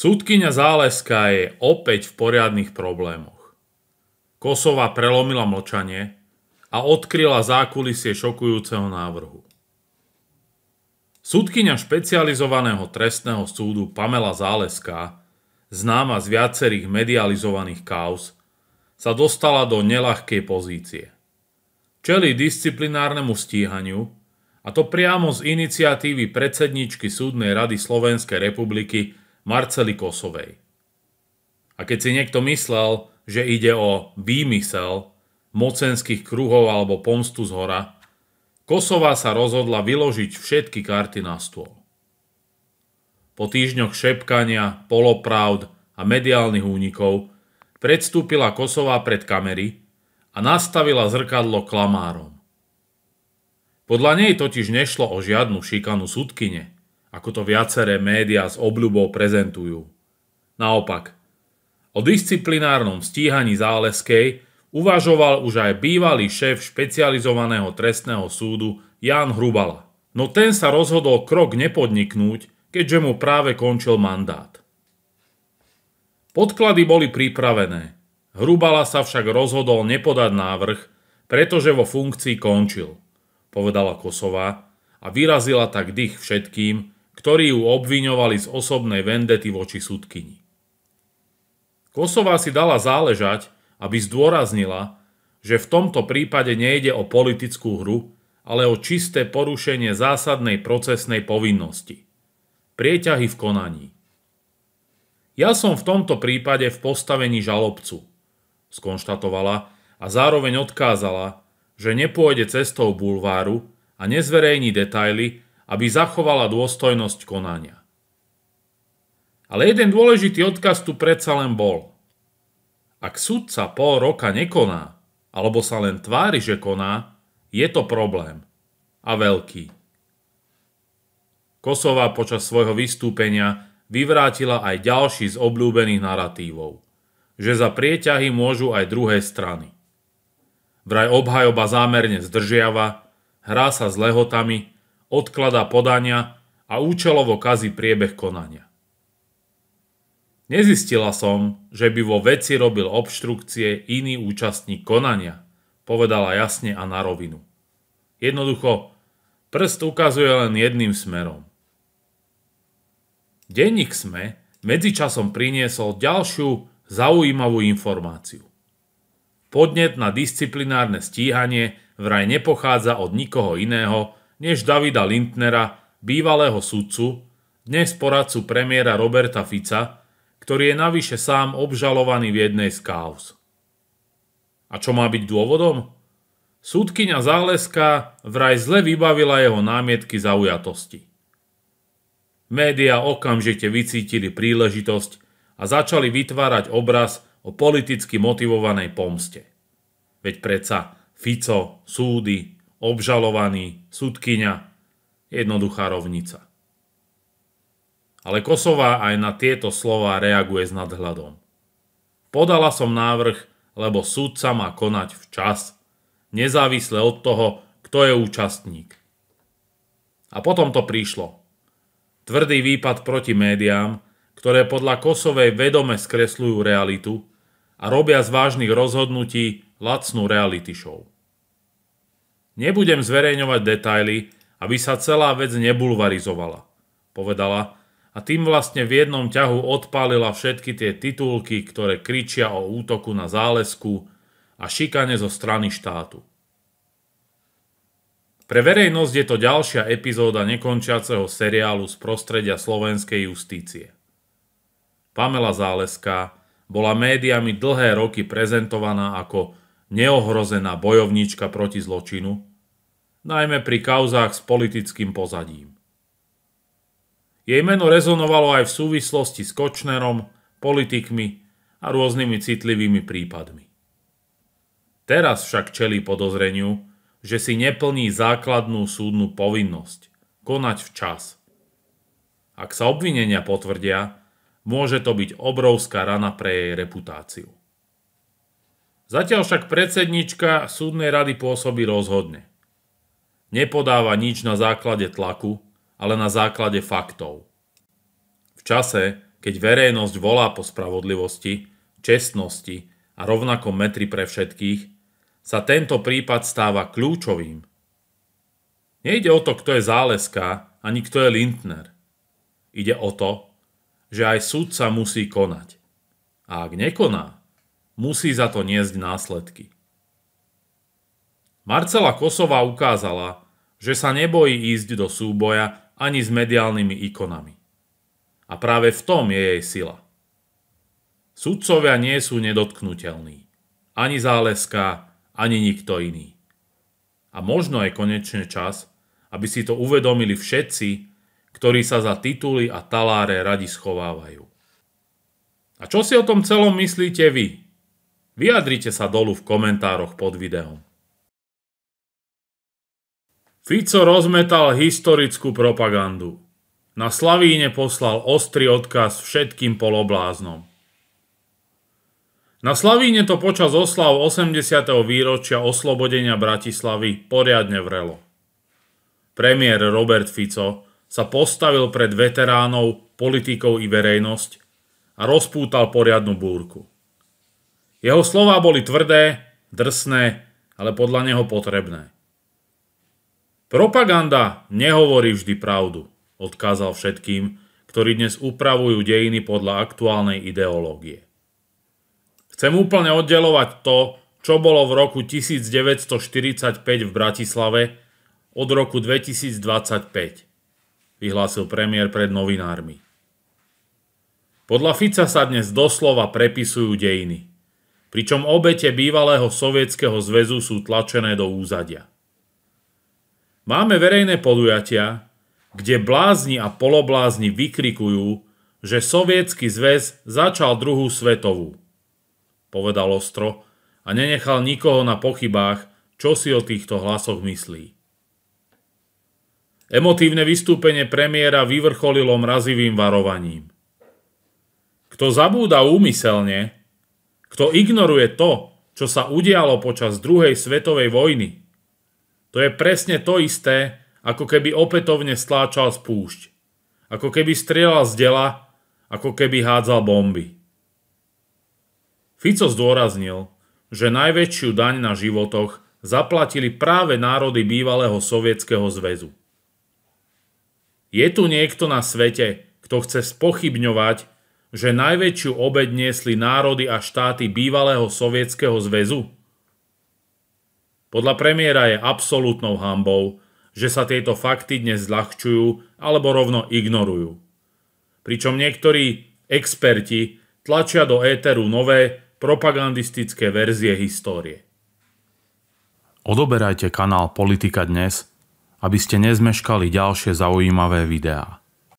Sudkyňa Záleská je opäť v poriadnych problémoch. Kosová prelomila mlčanie a odkryla zákulisie šokujúceho návrhu. Sudkyňa špecializovaného trestného súdu Pamela Záleská, známa z viacerých medializovaných káuz, sa dostala do neľahkej pozície. Čelí disciplinárnemu stíhaniu, a to priamo z iniciatívy predsedníčky Súdnej rady Slovenskej republiky Marcely Kosovej. A keď si niekto myslel, že ide o výmysel mocenských kruhov alebo pomstu zhora, Kosová sa rozhodla vyložiť všetky karty na stôl. Po týždňoch šepkania, polopravd a mediálnych únikov predstúpila Kosová pred kamery a nastavila zrkadlo klamárom. Podľa nej totiž nešlo o žiadnu šikanu sudkyne, ako to viaceré médiá s obľubou prezentujú. Naopak, o disciplinárnom stíhaní Záleskej uvažoval už aj bývalý šéf špecializovaného trestného súdu Ján Hrubala. No ten sa rozhodol krok nepodniknúť, keďže mu práve končil mandát. Podklady boli pripravené. Hrubala sa však rozhodol nepodať návrh, pretože vo funkcii končil, povedala Kosová a vyrazila tak dých všetkým, ktorí ju obviňovali z osobnej vendety voči sudkyni. Kosová si dala záležať, aby zdôraznila, že v tomto prípade nejde o politickú hru, ale o čisté porušenie zásadnej procesnej povinnosti. Prieťahy v konaní. Ja som v tomto prípade v postavení žalobcu, skonštatovala a zároveň odkázala, že nepôjde cestou bulváru a nezverejní detaily, aby zachovala dôstojnosť konania. Ale jeden dôležitý odkaz tu predsa len bol. Ak sudca pol roka nekoná, alebo sa len tvári, že koná, je to problém. A veľký. Kosová počas svojho vystúpenia vyvrátila aj ďalší z obľúbených naratívov, že za prieťahy môžu aj druhé strany. Vraj obhajoba zámerne zdržiava, hrá sa s lehotami, odkladá podania a účelovo kazí priebeh konania. Nezistila som, že by vo veci robil obštrukcie iný účastník konania, povedala jasne a na rovinu. Jednoducho, prst ukazuje len jedným smerom. Denník SME medzičasom priniesol ďalšiu zaujímavú informáciu. Podnet na disciplinárne stíhanie vraj nepochádza od nikoho iného, než Davida Lindnera, bývalého sudcu, dnes poradcu premiéra Roberta Fica, ktorý je navyše sám obžalovaný v jednej z káuz. A čo má byť dôvodom? Sudkyňa Záleská vraj zle vybavila jeho námietky zaujatosti. Média okamžite vycítili príležitosť a začali vytvárať obraz o politicky motivovanej pomste. Veď predsa Fico, súdy, obžalovaný, sudkyňa, jednoduchá rovnica. Ale Kosová aj na tieto slová reaguje s nadhľadom. Podala som návrh, lebo sudca má konať včas, nezávisle od toho, kto je účastník. A potom to prišlo. Tvrdý výpad proti médiám, ktoré podľa Kosovej vedome skresľujú realitu a robia z vážnych rozhodnutí lacnú reality show. Nebudem zverejňovať detaily, aby sa celá vec nebulvarizovala, povedala a tým vlastne v jednom ťahu odpálila všetky tie titulky, ktoré kričia o útoku na Zálesku a šikane zo strany štátu. Pre verejnosť je to ďalšia epizóda nekončiaceho seriálu z prostredia slovenskej justície. Pamela Záleská bola médiami dlhé roky prezentovaná ako neohrozená bojovníčka proti zločinu, najmä pri kauzách s politickým pozadím. Jej meno rezonovalo aj v súvislosti s Kočnerom, politikmi a rôznymi citlivými prípadmi. Teraz však čelí podozreniu, že si neplní základnú súdnu povinnosť konať včas. Ak sa obvinenia potvrdia, môže to byť obrovská rana pre jej reputáciu. Zatiaľ však predsedníčka súdnej rady pôsobí rozhodne. Nepodáva nič na základe tlaku, ale na základe faktov. V čase, keď verejnosť volá po spravodlivosti, čestnosti a rovnakom metri pre všetkých, sa tento prípad stáva kľúčovým. Nejde o to, kto je Záleska, ani kto je Lindner. Ide o to, že aj sudca musí konať. A ak nekoná, musí za to niesť následky. Marcela Kosová ukázala, že sa nebojí ísť do súboja ani s mediálnymi ikonami. A práve v tom je jej sila. Sudcovia nie sú nedotknuteľní. Ani Záleska, ani nikto iný. A možno je konečne čas, aby si to uvedomili všetci, ktorí sa za tituly a taláre radi schovávajú. A čo si o tom celom myslíte vy? Vyjadrite sa dolu v komentároch pod videom. Fico rozmetal historickú propagandu. Na Slavíne poslal ostrý odkaz všetkým polobláznom. Na Slavíne to počas oslav 80. výročia oslobodenia Bratislavy poriadne vrelo. Premiér Robert Fico sa postavil pred veteránov, politikov i verejnosť a rozpútal poriadnu búrku. Jeho slová boli tvrdé, drsné, ale podľa neho potrebné. Propaganda nehovorí vždy pravdu, odkázal všetkým, ktorí dnes upravujú dejiny podľa aktuálnej ideológie. Chcem úplne oddelovať to, čo bolo v roku 1945 v Bratislave, od roku 2025, vyhlásil premiér pred novinármi. Podľa Fica sa dnes doslova prepisujú dejiny, pričom obete bývalého Sovietskeho zväzu sú tlačené do úzadia. Máme verejné podujatia, kde blázni a poloblázni vykrikujú, že Sovietsky zväz začal druhú svetovú, povedal ostro a nenechal nikoho na pochybách, čo si o týchto hlasoch myslí. Emotívne vystúpenie premiéra vyvrcholilo mrazivým varovaním. Kto zabúda úmyselne, kto ignoruje to, čo sa udialo počas druhej svetovej vojny, to je presne to isté, ako keby opätovne stláčal spúšť, ako keby strieľal z dela, ako keby hádzal bomby. Fico zdôraznil, že najväčšiu daň na životoch zaplatili práve národy bývalého Sovietskeho zväzu. Je tu niekto na svete, kto chce spochybňovať, že najväčšiu obeť niesli národy a štáty bývalého Sovietskeho zväzu? Podľa premiéra je absolútnou hanbou, že sa tieto fakty dnes zľahčujú alebo rovno ignorujú. Pričom niektorí experti tlačia do éteru nové propagandistické verzie histórie. Odoberajte kanál Politika dnes, aby ste nezmeškali ďalšie zaujímavé videá.